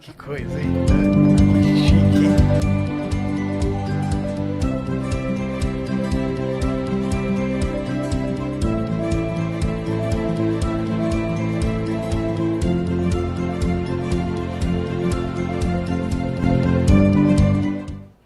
Que coisa, hein? Que chique.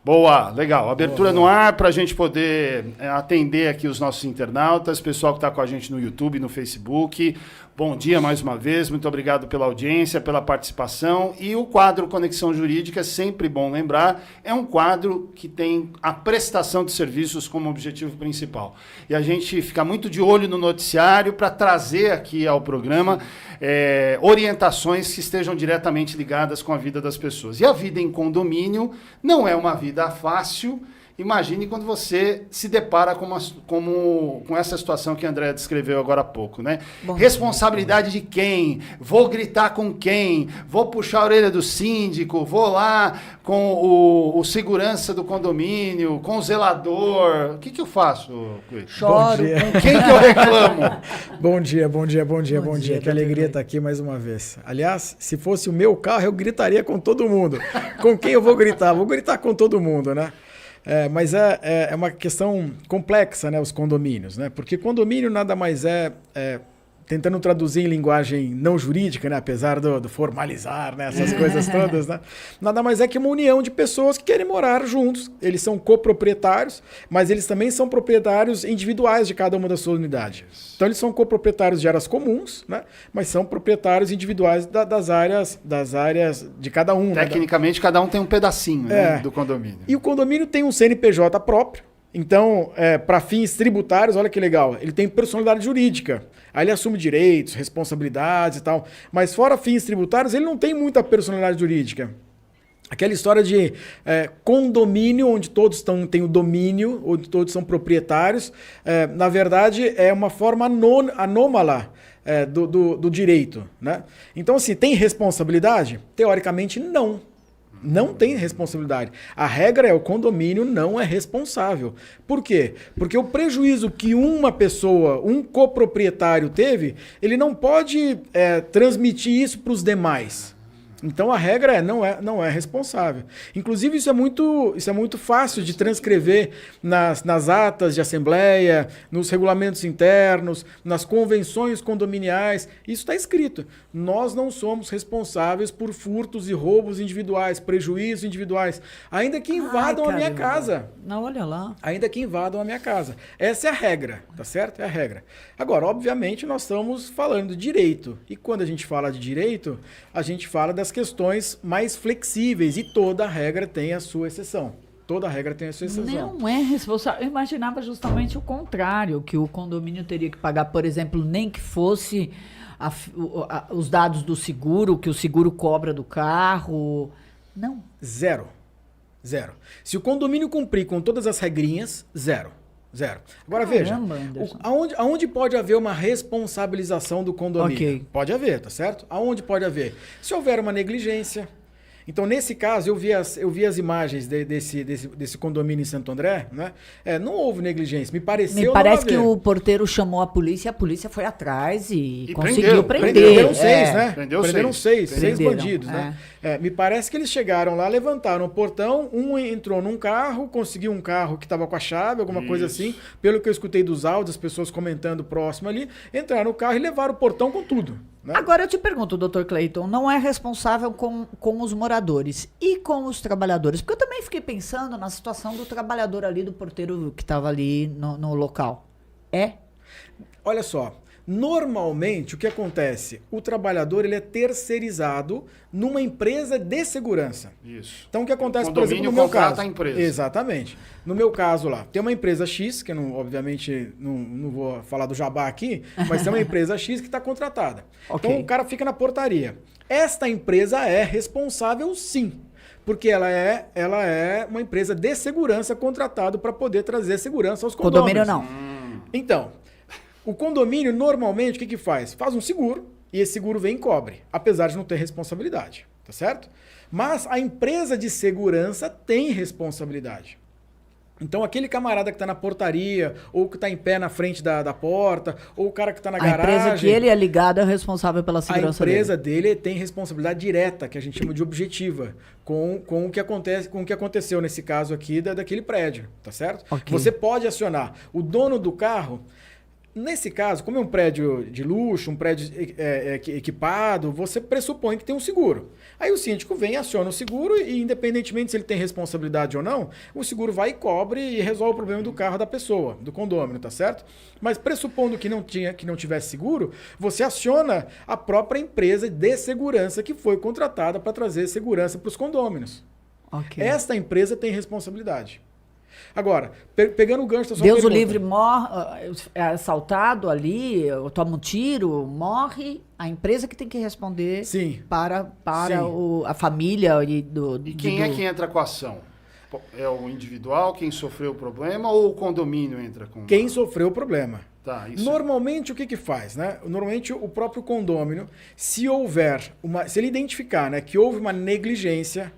Boa, legal. Abertura no ar para a gente poder atender aqui os nossos internautas, pessoal que está com a gente no YouTube, no Facebook. Bom dia mais uma vez, muito obrigado pela audiência, pela participação. E o quadro Conexão Jurídica, sempre bom lembrar, é um quadro que tem a prestação de serviços como objetivo principal. E a gente fica muito de olho no noticiário para trazer aqui ao programa orientações que estejam diretamente ligadas com a vida das pessoas. E a vida em condomínio não é uma vida fácil. Imagine quando você se depara com essa situação que a Andréa descreveu agora há pouco, né? Responsabilidade de quem? Vou gritar com quem? Vou puxar a orelha do síndico? Vou lá com o segurança do condomínio? Com o zelador? O que eu faço? Choro. Com quem que eu reclamo? Bom dia. Que alegria estar aqui mais uma vez. Aliás, se fosse o meu carro, eu gritaria com todo mundo. Com quem eu vou gritar? Vou gritar com todo mundo, né? Mas é uma questão complexa, né, os condomínios, né? Porque condomínio nada mais tentando traduzir em linguagem não jurídica, né, apesar do formalizar, né, essas coisas todas, né, nada mais é que uma união de pessoas que querem morar juntos. Eles são coproprietários, mas eles também são proprietários individuais de cada uma das suas unidades. Então eles são coproprietários de áreas comuns, né, mas são proprietários individuais das áreas de cada um. Tecnicamente, cada um tem um pedacinho, né, do condomínio. E o condomínio tem um CNPJ próprio. Então, para fins tributários, olha que legal, ele tem personalidade jurídica. Aí ele assume direitos, responsabilidades e tal. Mas fora fins tributários, ele não tem muita personalidade jurídica. Aquela história de condomínio, onde todos têm o domínio, onde todos são proprietários, na verdade é uma forma anômala do direito, né? Então, assim, tem responsabilidade? Teoricamente, não. Não tem responsabilidade. A regra é o condomínio não é responsável. Por quê? Porque o prejuízo que uma pessoa, um coproprietário teve, ele não pode transmitir isso para os demais. Então a regra não é responsável. Inclusive isso é muito fácil de transcrever nas atas de assembleia, nos regulamentos internos, nas convenções condominiais. Isso está escrito. Nós não somos responsáveis por furtos e roubos individuais, prejuízos individuais, ainda que invadam a minha casa. Não, olha lá. Ainda que invadam a minha casa. Essa é a regra, tá certo? É a regra. Agora, obviamente, nós estamos falando de direito. E quando a gente fala de direito, a gente fala das questões mais flexíveis e toda regra tem a sua exceção. Toda regra tem a sua exceção. Não é responsável. Eu imaginava justamente o contrário, que o condomínio teria que pagar, por exemplo, nem que fosse os dados do seguro, que o seguro cobra do carro. Não. Zero. Se o condomínio cumprir com todas as regrinhas, zero. Agora Caramba, veja, aonde pode haver uma responsabilização do condomínio? Okay. Pode haver, tá certo? Aonde pode haver? Se houver uma negligência. Então, nesse caso, eu vi as imagens desse condomínio em Santo André, né? Não houve negligência, me parece que o porteiro chamou a polícia foi atrás e conseguiu prender. Prenderam seis, né? Prenderam seis bandidos, né? Me parece que eles chegaram lá, levantaram o portão, um entrou num carro, conseguiu um carro que estava com a chave, alguma coisa assim, pelo que eu escutei dos áudios, as pessoas comentando próximo ali, entraram no carro e levaram o portão com tudo. Né? Agora eu te pergunto, Dr. Cleiton, não é responsável com os moradores e com os trabalhadores? Porque eu também fiquei pensando na situação do trabalhador ali, do porteiro que estava ali no local. Olha só, normalmente o que acontece? O trabalhador ele é terceirizado numa empresa de segurança. Isso. Então o que acontece, o por exemplo, no meu caso? A empresa. Exatamente. No meu caso lá, tem uma empresa X, que eu obviamente não vou falar do jabá aqui, mas tem uma empresa X que está contratada. Okay. Então o cara fica na portaria. Esta empresa é responsável sim. Porque ela é uma empresa de segurança contratada para poder trazer segurança aos condôminos. Condomínio não. Então, o condomínio normalmente o que faz? Faz um seguro e esse seguro vem e cobre, apesar de não ter responsabilidade, tá certo? Mas a empresa de segurança tem responsabilidade. Então, aquele camarada que está na portaria, ou que está em pé na frente da porta, ou o cara que está na A garagem... empresa que ele é ligado é responsável pela segurança A empresa dele tem responsabilidade direta, que a gente chama de objetiva, com o que acontece, com o que aconteceu nesse caso aqui daquele prédio, tá certo? Ok. Você pode acionar o dono do carro. Nesse caso, como é um prédio de luxo, um prédio equipado, você pressupõe que tem um seguro. Aí o síndico vem, aciona o seguro e, independentemente se ele tem responsabilidade ou não, o seguro vai e cobre e resolve o problema do carro da pessoa, do condômino, tá certo? Mas pressupondo que não tivesse seguro, você aciona a própria empresa de segurança que foi contratada para trazer segurança para os condôminos. Ok. Esta empresa tem responsabilidade. Agora, pegando o gancho da sua Deus o pergunta, livre, é assaltado ali, toma um tiro, morre, a empresa que tem que responder Sim. para Sim. a família E quem é que entra com a ação? É o individual, quem sofreu o problema, ou o condomínio entra com... Quem sofreu o problema. Tá, isso. Normalmente, o que faz, né? Normalmente, o próprio condômino, se ele identificar, né, que houve uma negligência.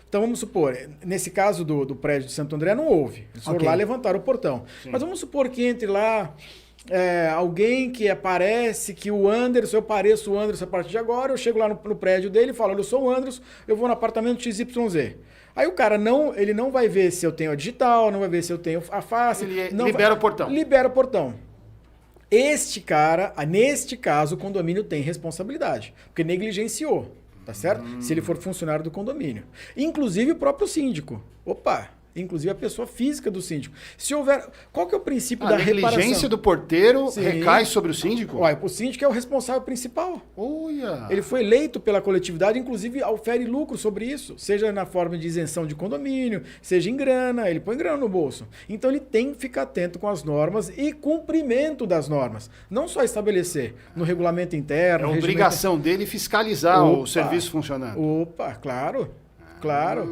Então, vamos supor, nesse caso do prédio de Santo André, não houve. Eles foram lá levantar o portão. Sim. Mas vamos supor que entre lá alguém que aparece, que o Anderson, eu pareço o Anderson a partir de agora, eu chego lá no prédio dele e falo, eu sou o Anderson, eu vou no apartamento XYZ. Aí o cara ele não vai ver se eu tenho a digital, não vai ver se eu tenho a face. Libera o portão. Libera o portão. Neste caso, o condomínio tem responsabilidade, porque negligenciou. Tá certo? Se ele for funcionário do condomínio. Inclusive o próprio síndico. Inclusive a pessoa física do síndico. Se houver... Qual que é o princípio da reparação? A negligência do porteiro Sim. recai sobre o síndico? Ué, o síndico é o responsável principal. Olha! Ele foi eleito pela coletividade, inclusive ofere lucro sobre isso. Seja na forma de isenção de condomínio, seja em grana, ele põe grana no bolso. Então ele tem que ficar atento com as normas e cumprimento das normas. Não só estabelecer no regulamento interno... É obrigação dele fiscalizar o serviço funcionando. Claro. Claro.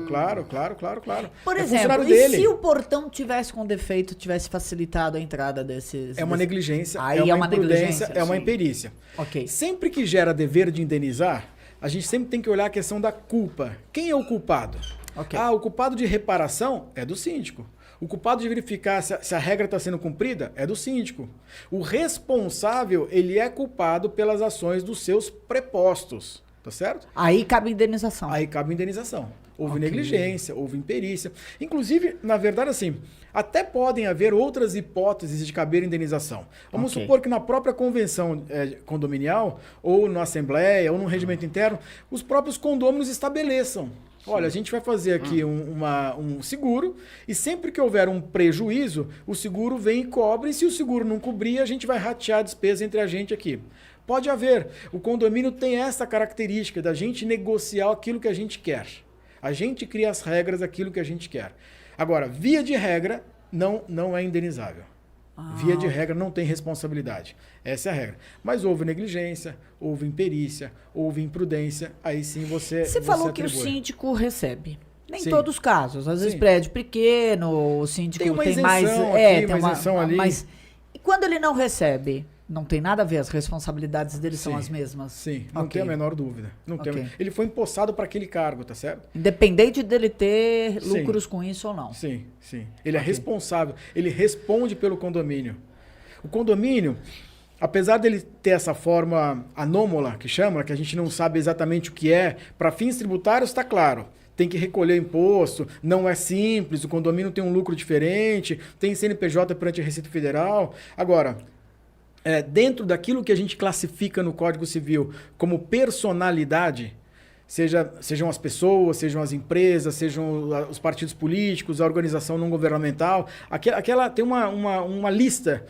Por É exemplo, funcionário e dele. se o portão tivesse com defeito, tivesse facilitado a entrada desses... É uma negligência, Aí é uma imprudência, negligência, é uma sim. imperícia. Ok. Sempre que gera dever de indenizar, a gente sempre tem que olhar a questão da culpa. Quem é o culpado? Ok. O culpado de reparação é do síndico. O culpado de verificar se a regra está sendo cumprida é do síndico. O responsável, ele é culpado pelas ações dos seus prepostos. Tá certo? Aí cabe indenização. Aí cabe indenização. Houve negligência, houve imperícia. Inclusive, na verdade, assim, até podem haver outras hipóteses de caber indenização. Vamos supor que na própria convenção condominial, ou na assembleia, ou no regimento interno, os próprios condôminos estabeleçam. Olha, a gente vai fazer aqui um seguro e sempre que houver um prejuízo, o seguro vem e cobre. E se o seguro não cobrir, a gente vai ratear a despesa entre a gente aqui. Pode haver. O condomínio tem essa característica da gente negociar aquilo que a gente quer. A gente cria as regras daquilo que a gente quer. Agora, via de regra, não é indenizável. Via de regra, não tem responsabilidade. Essa é a regra. Mas houve negligência, houve imperícia, houve imprudência, aí sim você falou que o atribui. síndico recebe. Nem Sim. todos os casos. Às vezes Sim. prédio pequeno, o síndico Tem uma tem mais... isenção aqui, tem uma isenção ali. Mas e quando ele não recebe? Não tem nada a ver, as responsabilidades dele são Sim. as mesmas. Sim, não Ok. tem a menor dúvida. Não tem. Ok. Ele foi empossado para aquele cargo, tá certo? Independente dele ter Sim. lucros com isso ou não. Sim. Ele é Ok. responsável, ele responde pelo condomínio. O condomínio, apesar dele ter essa forma anômala, que chama, que a gente não sabe exatamente o que é, para fins tributários está claro. Tem que recolher imposto, não é simples, o condomínio tem um lucro diferente, tem CNPJ perante a Receita Federal. Agora, dentro daquilo que a gente classifica no Código Civil como personalidade, sejam as pessoas, sejam as empresas, sejam os partidos políticos, a organização não governamental, aquela tem uma lista,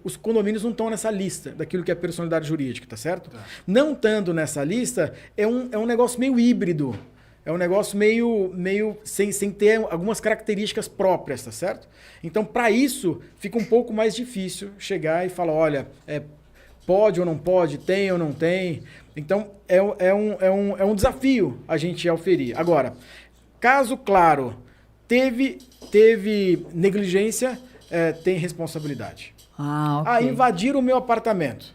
os condomínios não estão nessa lista daquilo que é personalidade jurídica, tá certo? Tá. Não estando nessa lista, é um negócio meio híbrido. É um negócio meio sem ter algumas características próprias, tá certo? Então, para isso, fica um pouco mais difícil chegar e falar, olha, pode ou não pode, tem ou não tem. Então, é um desafio a gente auferir. Agora, caso claro, teve negligência, tem responsabilidade. Ok. Invadir o meu apartamento.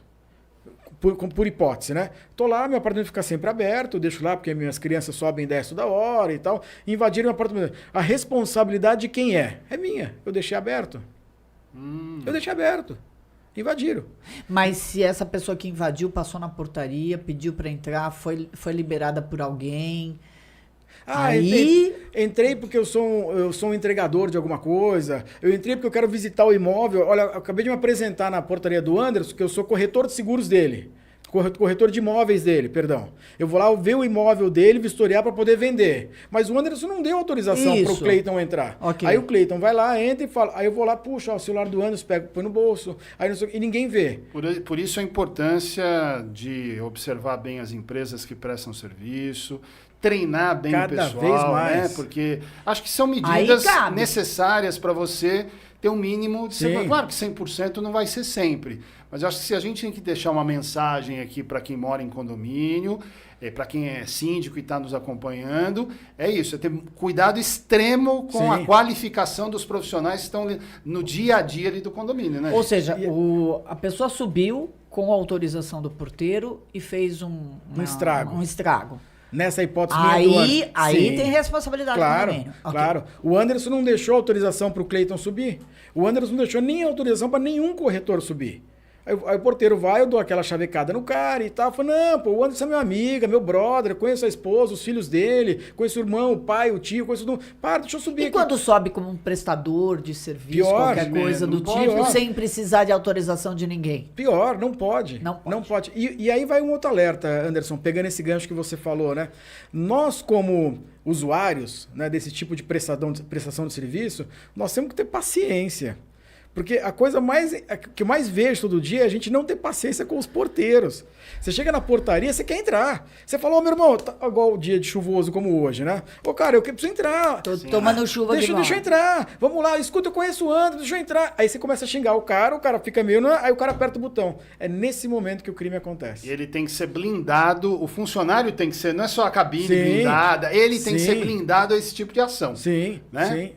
por hipótese, né? Tô lá, meu apartamento fica sempre aberto, eu deixo lá porque minhas crianças sobem e descem da hora e tal. Invadiram meu apartamento. A responsabilidade de quem é? É minha. Eu deixei aberto. Eu deixei aberto. Invadiram. Mas se essa pessoa que invadiu passou na portaria, pediu para entrar, foi liberada por alguém... Aí entrei porque eu sou um entregador de alguma coisa. Eu entrei porque eu quero visitar o imóvel. Olha, eu acabei de me apresentar na portaria do Anderson, que eu sou corretor de seguros dele. Corretor de imóveis dele, perdão. Eu vou lá ver o imóvel dele, vistoriar para poder vender. Mas o Anderson não deu autorização para o Cleiton entrar. Okay. Aí o Cleiton vai lá, entra e fala. Aí eu vou lá, puxa, ó, o celular do Anderson, pego, põe no bolso. Aí não sei, e ninguém vê. Por isso a importância de observar bem as empresas que prestam serviço, treinar bem o pessoal, vez mais. né? Porque acho que são medidas necessárias para você ter um mínimo de segurança. Claro que 100% não vai ser sempre, mas eu acho que se a gente tem que deixar uma mensagem aqui para quem mora em condomínio, para quem é síndico e está nos acompanhando, é isso, é ter cuidado extremo com a qualificação dos profissionais que estão no dia a dia ali do condomínio, né? Ou seja, a pessoa subiu com a autorização do porteiro e fez um estrago. Nessa hipótese aí tem responsabilidade do condomínio. Claro. O Anderson não deixou autorização para o Cleiton subir. O Anderson não deixou nem autorização para nenhum corretor subir. Aí o porteiro vai, eu dou aquela chavecada no cara e tal. Falo, não, pô, o Anderson é meu amigo, meu brother, eu conheço a esposa, os filhos dele, conheço o irmão, o pai, o tio, conheço tudo. Para, deixa eu subir aqui. Quando sobe como um prestador de serviço, qualquer coisa do tipo, sem precisar de autorização de ninguém? Pior, não pode. Não pode. E aí vai um outro alerta, Anderson, pegando esse gancho que você falou, né? Nós, como usuários, né, desse tipo de prestação de serviço, nós temos que ter paciência. Porque a coisa que eu mais vejo todo dia é a gente não ter paciência com os porteiros. Você chega na portaria, você quer entrar. Você fala, meu irmão, tá igual o dia de chuvoso como hoje, né? Cara, eu preciso entrar. Tô tomando chuva Deixa eu entrar. Vamos lá, escuta, eu conheço o André, deixa eu entrar. Aí você começa a xingar o cara fica meio... Aí o cara aperta o botão. É nesse momento que o crime acontece. E ele tem que ser blindado, o funcionário tem que ser, não é só a cabine blindada, ele tem que ser blindado a esse tipo de ação. Sim, né?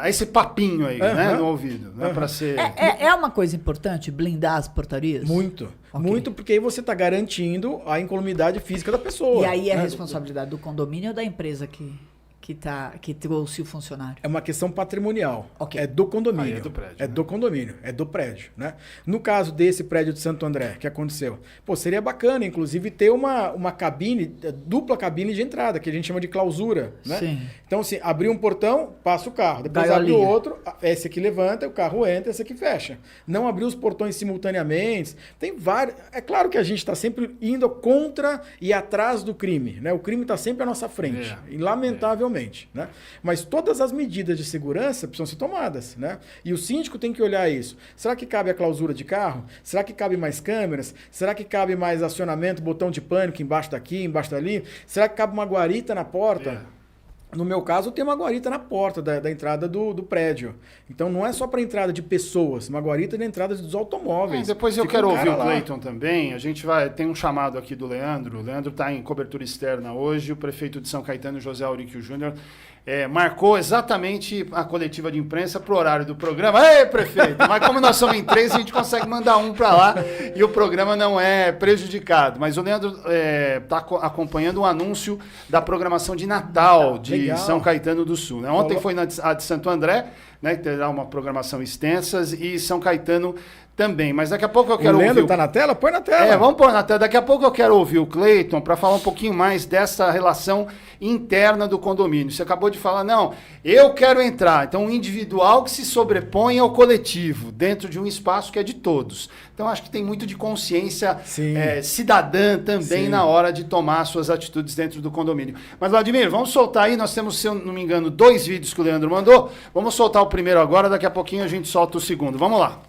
Esse papinho aí, né, no ouvido, né, para ser... É uma coisa importante blindar as portarias? Muito, muito, porque aí você está garantindo a incolumidade física da pessoa. E aí é a responsabilidade do condomínio ou da empresa que trouxe o funcionário? É uma questão patrimonial. É do condomínio. É do prédio. É do condomínio, é do prédio, né? No caso desse prédio de Santo André, que aconteceu, seria bacana, inclusive, ter uma cabine, dupla cabine de entrada, que a gente chama de clausura, né? Sim. Então, assim, abrir um portão, passa o carro. Depois abre o outro, esse aqui levanta, o carro entra, esse aqui fecha. Não abrir os portões simultaneamente. Tem vários... É claro que a gente está sempre indo contra e atrás do crime, né? O crime está sempre à nossa frente. E, lamentavelmente, né? Mas todas as medidas de segurança precisam ser tomadas, né? E o síndico tem que olhar isso. Será que cabe a clausura de carro? Será que cabe mais câmeras? Será que cabe mais acionamento, botão de pânico embaixo daqui, embaixo dali? Será que cabe uma guarita na porta? No meu caso, tem uma guarita na porta da entrada do prédio. Então, não é só para entrada de pessoas, uma guarita de entrada dos automóveis. Depois eu quero ouvir o Cleiton também. A gente tem um chamado aqui do Leandro. O Leandro está em cobertura externa hoje. O prefeito de São Caetano, José Auríquio Júnior, marcou exatamente a coletiva de imprensa para o horário do programa. Ei, prefeito! Mas como nós somos em 3, a gente consegue mandar um para lá e o programa não é prejudicado. Mas o Leandro está acompanhando um anúncio da programação de Natal de São Caetano do Sul. Né? Ontem foi a de Santo André, né, que terá uma programação extensa, e São Caetano também. Mas daqui a pouco eu quero ouvir... O Leandro está na tela? Põe na tela. Vamos pôr na tela. Daqui a pouco eu quero ouvir o Cleiton para falar um pouquinho mais dessa relação interna do condomínio. Você acabou de falar, não, eu quero entrar. Então, um individual que se sobrepõe ao coletivo, dentro de um espaço que é de todos. Então, acho que tem muito de consciência cidadã também na hora de tomar suas atitudes dentro do condomínio. Mas, Vladimir, vamos soltar aí. Nós temos, se eu não me engano, 2 vídeos que o Leandro mandou. Vamos soltar o primeiro agora, daqui a pouquinho a gente solta o segundo. Vamos lá.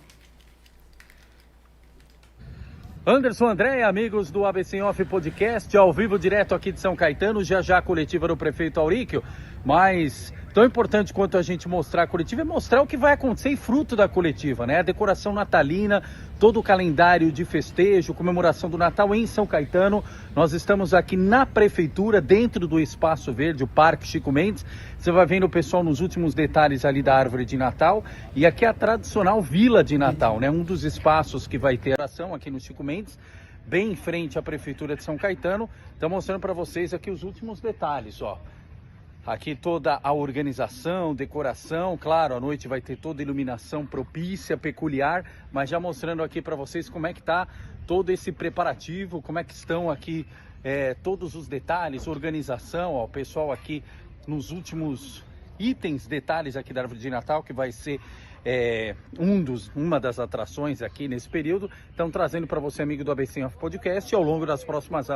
Anderson André, amigos do ABC Off Podcast, ao vivo direto aqui de São Caetano, já a coletiva do prefeito Auríquio. Mas tão importante quanto a gente mostrar a coletiva é mostrar o que vai acontecer e fruto da coletiva, né? A decoração natalina, todo o calendário de festejo, comemoração do Natal em São Caetano. Nós estamos aqui na prefeitura, dentro do Espaço Verde, o Parque Chico Mendes. Você vai vendo o pessoal nos últimos detalhes ali da árvore de Natal. E aqui é a tradicional Vila de Natal, né? Um dos espaços que vai ter ação aqui no Chico Mendes, bem em frente à prefeitura de São Caetano. Estou mostrando para vocês aqui os últimos detalhes, ó. Aqui toda a organização, decoração, claro, à noite vai ter toda a iluminação propícia, peculiar, mas já mostrando aqui para vocês como é que tá todo esse preparativo, como é que estão aqui todos os detalhes, organização, ó, o pessoal aqui nos últimos itens, detalhes aqui da árvore de Natal, que vai ser uma das atrações aqui nesse período. Estão trazendo para você, amigo do ABC Off Podcast, e ao longo das próximas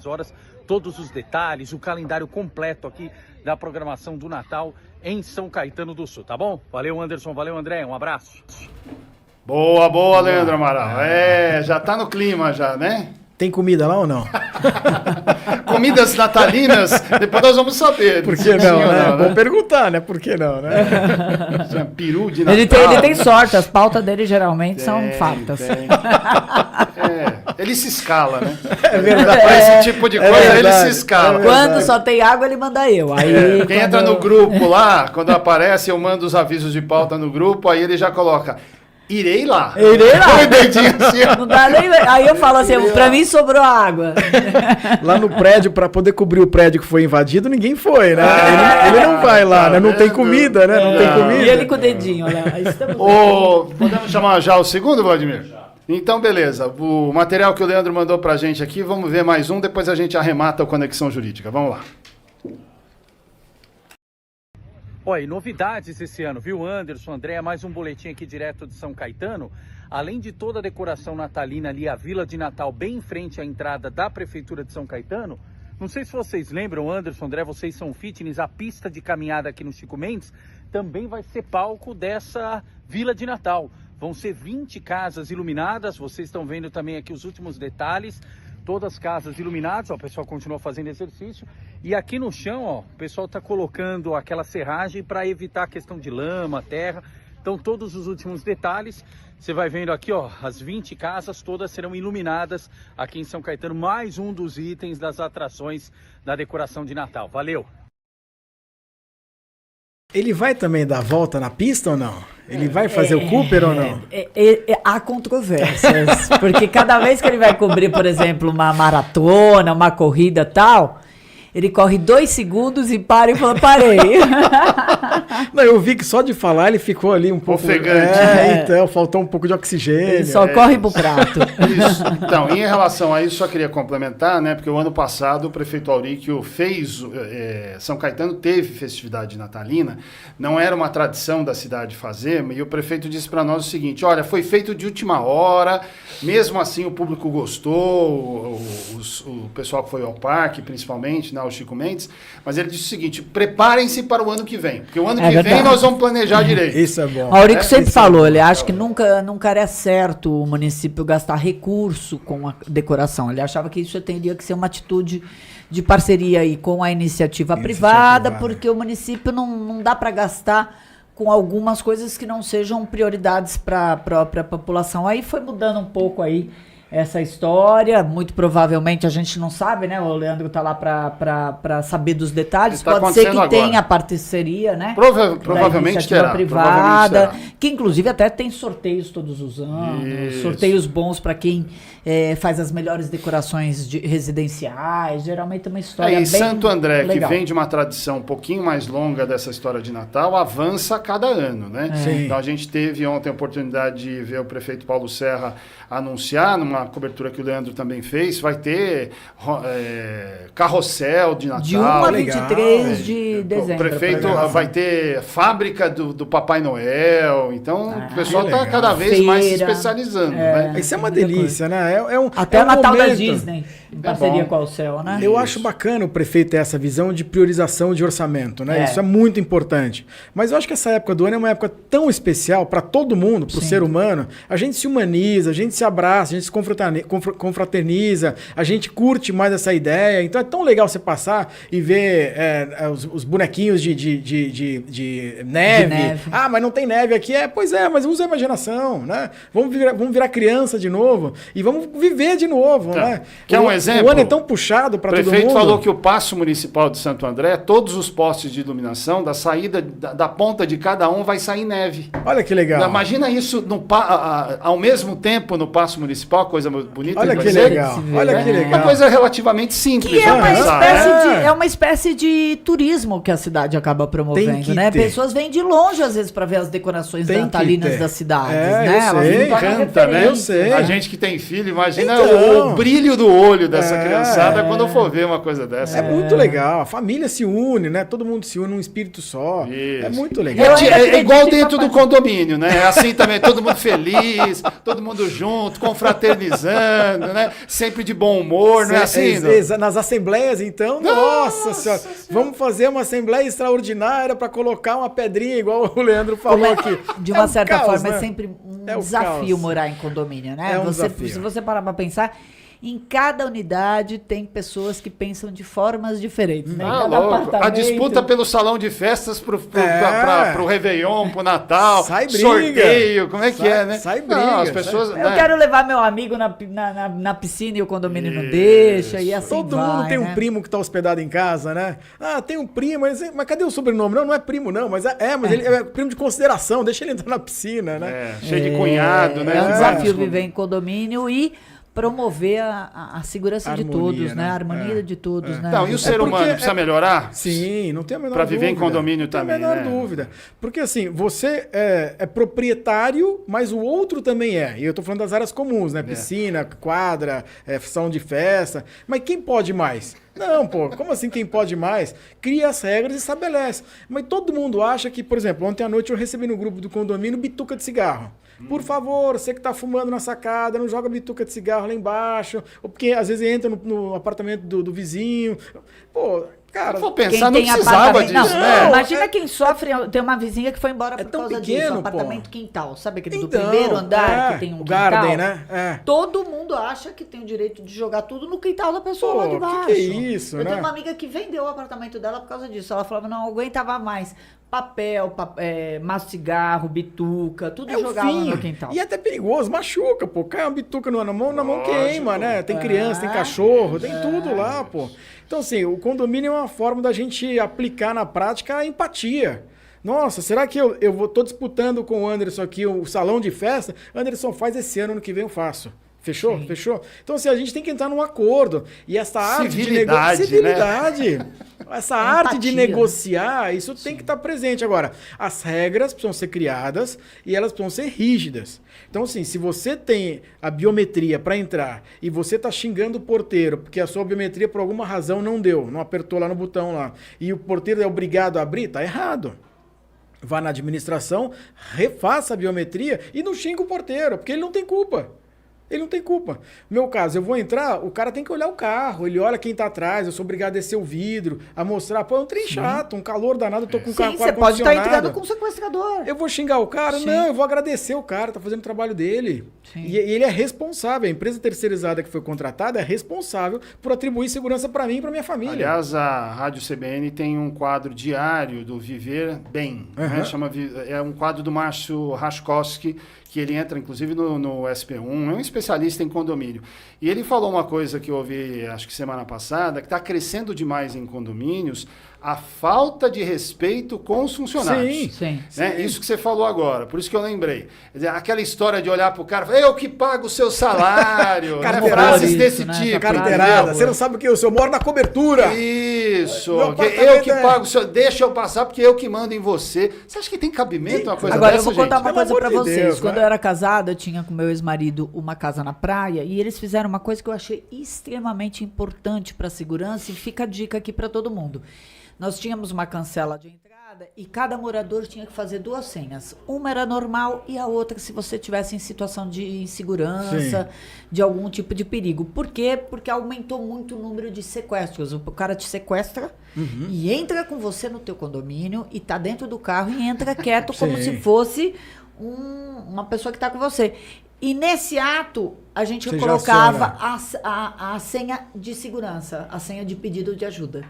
horas, todos os detalhes, o calendário completo aqui da programação do Natal em São Caetano do Sul, tá bom? Valeu, Anderson, valeu, André, um abraço. Boa, Leandro Amaral. Já tá no clima já, né? Tem comida lá ou não? Comidas natalinas, depois nós vamos saber. Por que não, né? Vamos perguntar, né? Por que não, né? Peru de Natal. Ele tem sorte, as pautas dele geralmente são fartas. Ele se escala, né? É verdade. Pra esse tipo de coisa, ele se escala. Quando só tem água, ele manda eu. Aí, quem entra no grupo lá, quando aparece, eu mando os avisos de pauta no grupo, aí ele já coloca... Irei lá. Põe o dedinho assim. Não dá nem... Aí eu falo assim, pra mim sobrou água. Lá no prédio, pra poder cobrir o prédio que foi invadido, ninguém foi, né? Ele não vai lá, né? Não tem comida, né? Não tem comida. E ele com o dedinho, olha. Podemos chamar já o segundo, Vladimir? Então, beleza. O material que o Leandro mandou pra gente aqui, vamos ver mais um, depois a gente arremata o Conexão Jurídica. Vamos lá. Olha, e novidades esse ano, viu, Anderson, André? Mais um boletim aqui direto de São Caetano. Além de toda a decoração natalina ali, a Vila de Natal, bem em frente à entrada da Prefeitura de São Caetano. Não sei se vocês lembram, Anderson, André, vocês são fitness, a pista de caminhada aqui no Chico Mendes também vai ser palco dessa Vila de Natal. Vão ser 20 casas iluminadas, vocês estão vendo também aqui os últimos detalhes. Todas as casas iluminadas, ó, o pessoal continua fazendo exercício. E aqui no chão, ó, o pessoal está colocando aquela serragem para evitar a questão de lama, terra. Então, todos os últimos detalhes, você vai vendo aqui, ó, as 20 casas todas serão iluminadas aqui em São Caetano. Mais um dos itens das atrações da decoração de Natal. Valeu! Ele vai também dar volta na pista ou não? Ele vai fazer o Cooper ou não? Há controvérsias, porque cada vez que ele vai cobrir, por exemplo, uma maratona, uma corrida tal, ele corre 2 segundos e para e fala, parei. Não, eu vi que só de falar ele ficou ali um pouco... ofegante. Então, faltou um pouco de oxigênio. Ele só corre pro prato. Isso. Então, em relação a isso, só queria complementar, né? Porque o ano passado o prefeito Auríquio fez... São Caetano teve festividade natalina, não era uma tradição da cidade fazer, e o prefeito disse para nós o seguinte, olha, foi feito de última hora, mesmo assim o público gostou, o pessoal que foi ao parque, principalmente, né, o Chico Mendes, mas ele disse o seguinte, preparem-se para o ano que vem, porque o ano que vem nós vamos planejar direito. Isso é bom. Aurico sempre falou, ele acha que nunca era certo o município gastar recurso com a decoração, ele achava que isso teria que ser uma atitude de parceria aí com a iniciativa privada, porque o município não dá para gastar com algumas coisas que não sejam prioridades para a própria população. Aí foi mudando um pouco aí essa história, muito provavelmente a gente não sabe, né? O Leandro tá lá para saber dos detalhes. Tá Pode ser que agora. tenha parceria, né? Provavelmente terá. Privada, que inclusive até tem sorteios todos os anos, Isso. sorteios bons para quem faz as melhores decorações residenciais, geralmente é uma história bem Santo André, legal. que vem de uma tradição um pouquinho mais longa dessa história de Natal, avança a cada ano, né? Sim. Então a gente teve ontem a oportunidade de ver o prefeito Paulo Serra anunciar, numa cobertura que o Leandro também fez, vai ter carrossel de Natal. De 1 a legal, 23 de O dezembro. prefeito vai ter fábrica do Papai Noel, então o pessoal que está legal. cada vez mais se Feira. especializando, né? Isso é uma delícia, né? Até é o Natal da momento. Disney. Em parceria bom. com a Alcel, né? Eu acho bacana o prefeito ter essa visão de priorização de orçamento, né? É. Isso é muito importante. Mas eu acho que essa época do ano é uma época tão especial para todo mundo, para o Sim. ser humano. A gente se humaniza, a gente se abraça, a gente se confraterniza, a gente curte mais essa ideia. Então é tão legal você passar e ver os bonequinhos de neve. neve. Ah, mas não tem neve aqui. Pois é, mas usa a imaginação, né? Vamos virar criança de novo e vamos viver de novo, Tá. né? Quer um exemplo? O ano é tão puxado para O todo mundo. prefeito falou que o Paço Municipal de Santo André, todos os postes de iluminação, da saída da ponta de cada um vai sair neve. Olha que legal. Imagina isso ao mesmo tempo no Paço Municipal, coisa bonita. Olha vai que ser. legal. Né? Olha que legal. Uma coisa relativamente simples. Que é de uma, pensar, espécie né? é uma espécie de turismo que a cidade acaba Tem promovendo, que né? ter. Pessoas vêm de longe, às vezes, para ver as decorações Tem que natalinas ter. das cidades, É, né? eu Elas sei, se tornam Canta, né? Eu sei. A gente que tem filho, imagina Então. o brilho do olho dessa É. criançada quando for ver uma coisa dessa. É muito legal. A família se une, né? Todo mundo se une num espírito só. Isso. É muito Eu legal. ainda É acredito igual em dentro do papai. condomínio, né? É assim também, todo mundo feliz, todo mundo junto, confraternizando, né? Sempre de bom humor, não é assim? Não? Nas assembleias, então, nossa senhora. Vamos fazer uma assembleia extraordinária para colocar uma pedrinha, igual o Leandro falou aqui. De É uma um certa caos, forma, né? é sempre um É o desafio caos. morar em condomínio, né? É um desafio. Se você parar pra pensar, em cada unidade tem pessoas que pensam de formas diferentes, né? Em Ah, cada louco. A apartamento. disputa pelo salão de festas pro Réveillon, pro Natal, Sai briga. sorteio, como é que é, né? sai Não, briga, as pessoas, Eu né? quero levar meu amigo na piscina e o condomínio não deixa, e assim Todo vai, mundo tem um né? primo que tá hospedado em casa, né? Ah, tem um primo, mas cadê o sobrenome? Não é primo, não, mas ele é primo de consideração, deixa ele entrar na piscina, né? É, cheio de cunhado, né? É um Que desafio vai- viver em condomínio e promover a segurança de Harmonia, todos, né? né? A harmonia de todos, né? Não, e o ser humano porque precisa melhorar? Sim, não tem a menor Pra dúvida. viver em condomínio não também, tem a menor né? dúvida. Porque assim, você é proprietário, mas o outro também é. E eu tô falando das áreas comuns, né? Piscina, quadra, salão de festa. Mas quem pode mais? Não, pô, como assim quem pode mais? Cria as regras e estabelece. Mas todo mundo acha que, por exemplo, ontem à noite eu recebi no grupo do condomínio bituca de cigarro. Por favor, você que tá fumando na sacada, não joga bituca de cigarro lá embaixo. Ou porque às vezes entra no apartamento do vizinho. Pô, cara. Se for pensar, não precisava apartamento- disso, não, né? Imagina quem sofre. Tem uma vizinha que foi embora por tão causa pequeno, disso. pô. Apartamento quintal. Sabe aquele do Então, primeiro andar que tem um o quintal? garden, né? É. Todo mundo acha que tem o direito de jogar tudo no quintal da pessoa Pô, lá de que baixo. que é isso, Eu né? tenho uma amiga que vendeu o apartamento dela por causa disso. Ela falava, não aguentava mais. Papel, maço de cigarro, bituca, tudo É o jogava fim. no quintal. E é até perigoso, machuca, pô. Cai uma bituca na mão Lógico. queima, né? Tem criança, tem cachorro, tem tudo lá, pô. Então, assim, o condomínio é uma forma da gente aplicar na prática a empatia. Nossa, será que tô disputando com o Anderson aqui o salão de festa? Anderson, faz esse ano que vem eu faço. Fechou? Sim. Fechou? Então, assim, a gente tem que entrar num acordo. E essa arte Civilidade, de civilidade. Essa arte de Empatia. negociar, isso tem que estar presente. Agora, as regras precisam ser criadas e elas precisam ser rígidas. Então, assim, se você tem a biometria para entrar e você tá xingando o porteiro porque a sua biometria por alguma razão não deu, não apertou lá no botão lá, e o porteiro é obrigado a abrir, tá errado. Vá na administração, refaça a biometria e não xinga o porteiro, porque ele não tem culpa. Ele não tem culpa. No meu caso, eu vou entrar, o cara tem que olhar o carro, ele olha quem tá atrás, eu sou obrigado a descer o vidro, a mostrar, pô, é um trem chato, um calor danado, eu tô com o carro Sim, com você pode estar ar-condicionado. entrando com o sequestrador. Eu vou xingar o cara? Sim. Não, eu vou agradecer o cara, tá fazendo o trabalho dele. Sim. E ele é responsável, a empresa terceirizada que foi contratada é responsável por atribuir segurança para mim e para minha família. Aliás, a Rádio CBN tem um quadro diário do Viver Bem. Né? É um quadro do Márcio Raskowski, que ele entra, inclusive, no SP1. É um especialista em condomínio. E ele falou uma coisa que eu ouvi, acho que semana passada, que está crescendo demais em condomínios a falta de respeito com os funcionários. Sim. Né? Isso que você falou agora, por isso que eu lembrei. Quer dizer, aquela história de olhar para o cara e falar, eu que pago o seu salário. Né? Carteirada. Frases Isso, desse né? tipo. Carteirada, entendeu? você não sabe o que eu moro na cobertura. Isso, Meu que apartamento eu que é- pago, o seu, deixa eu passar porque eu que mando em você. Você acha que tem cabimento uma coisa Agora, dessa, eu vou contar gente? uma Pelo coisa amor pra de vocês. Deus, Quando né? eu era casada, eu tinha com meu ex-marido uma casa na praia e eles fizeram uma coisa que eu achei extremamente importante para a segurança e fica a dica aqui para todo mundo. Nós tínhamos uma cancela de entrada e cada morador tinha que fazer 2 senhas. Uma era normal e a outra se você tivesse em situação de insegurança, de algum tipo de perigo. Por quê? Porque aumentou muito o número de sequestros. O cara te sequestra e entra com você no teu condomínio e tá dentro do carro e entra quieto como se fosse uma pessoa que está com você. E nesse ato, a gente colocava a senha de segurança, a senha de pedido de ajuda.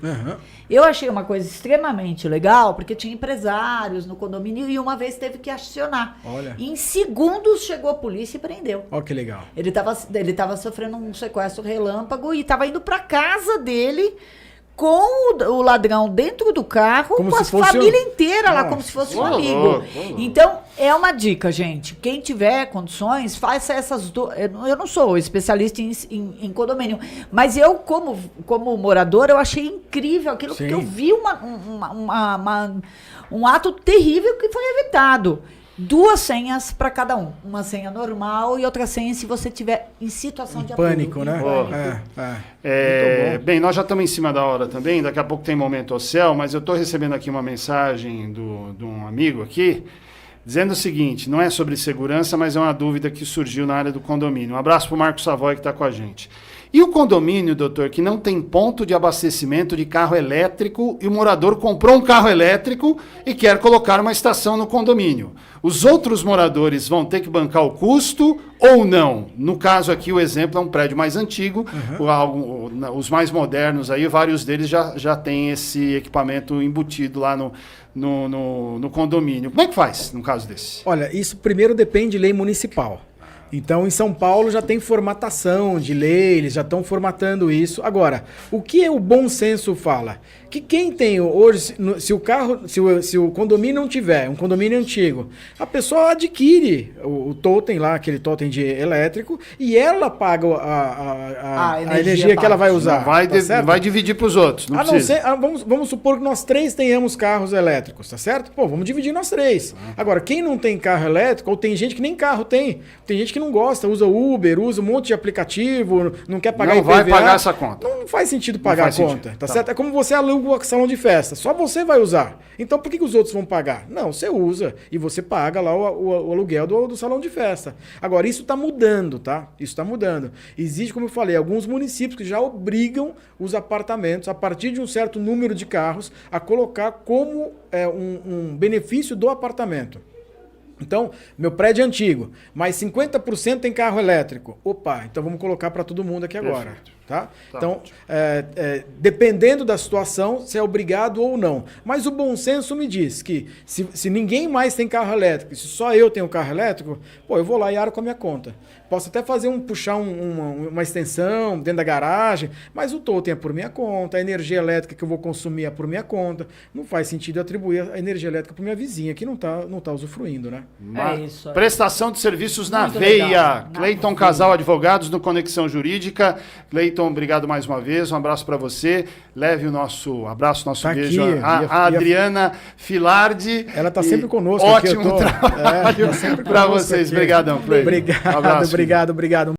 Eu achei uma coisa extremamente legal, porque tinha empresários no condomínio e uma vez teve que acionar. Olha. Em segundos chegou a polícia e prendeu. Olha que legal. Ele estava sofrendo um sequestro relâmpago e estava indo para casa dele com o ladrão dentro do carro, como com a família inteira lá, como se fosse um amigo. Então, é uma dica, gente. Quem tiver condições, faça essas duas. Eu não sou especialista em condomínio, mas eu, como morador, eu achei incrível aquilo, porque eu vi um ato terrível que foi evitado. 2 senhas para cada um. Uma senha normal e outra senha se você estiver em situação de pânico, apuro. né? Bem, nós já estamos em cima da hora também, daqui a pouco tem Momento ao Céu, mas eu estou recebendo aqui uma mensagem de um amigo aqui, dizendo o seguinte, não é sobre segurança, mas é uma dúvida que surgiu na área do condomínio. Um abraço para o Marcos Savoy que está com a gente. E o condomínio, doutor, que não tem ponto de abastecimento de carro elétrico e o morador comprou um carro elétrico e quer colocar uma estação no condomínio. Os outros moradores vão ter que bancar o custo ou não? No caso aqui, o exemplo é um prédio mais antigo, os mais modernos aí, vários deles já têm esse equipamento embutido lá no condomínio. Como é que faz num caso desse? Olha, isso primeiro depende de lei municipal. Então, em São Paulo já tem formatação de lei, eles já estão formatando isso. Agora, o que o bom senso fala? Que quem tem hoje, se o condomínio não tiver, um condomínio antigo, a pessoa adquire o totem lá, aquele totem de elétrico, e ela paga a energia que ela vai usar. Não vai dividir para os outros, não precisa. Vamos supor que nós 3 tenhamos carros elétricos, tá certo? Pô, vamos dividir nós 3. Agora, quem não tem carro elétrico, ou tem gente que nem carro tem gente que não gosta, usa Uber, usa um monte de aplicativo, não quer pagar IPVA. Não vai pagar essa conta. Não faz sentido pagar a conta, tá certo? É como você aluga o salão de festa, só você vai usar. Então por que os outros vão pagar? Não, você usa e você paga lá o aluguel do salão de festa. Agora, isso está mudando, tá? Isso está mudando. Existe, como eu falei, alguns municípios que já obrigam os apartamentos, a partir de um certo número de carros, a colocar como um benefício do apartamento. Então, meu prédio é antigo, mas 50% tem carro elétrico. Opa, então vamos colocar para todo mundo aqui agora. Perfeito. Tá? Então, dependendo da situação, se é obrigado ou não. Mas o bom senso me diz que se ninguém mais tem carro elétrico, se só eu tenho carro elétrico, eu vou lá e aro com a minha conta. Posso até puxar uma extensão dentro da garagem, mas o totem é por minha conta, a energia elétrica que eu vou consumir é por minha conta. Não faz sentido atribuir a energia elétrica para minha vizinha, que não tá usufruindo, né? Isso aí. Prestação de serviços na Muito veia. legal. Cleiton Casal Advogados no Conexão Jurídica. Cleiton, obrigado mais uma vez. Um abraço para você. Leve o nosso abraço, nosso beijo a Adriana Filardi. Ela está sempre conosco. Ótimo trabalho para vocês. Obrigadão, Cleiton. Obrigado.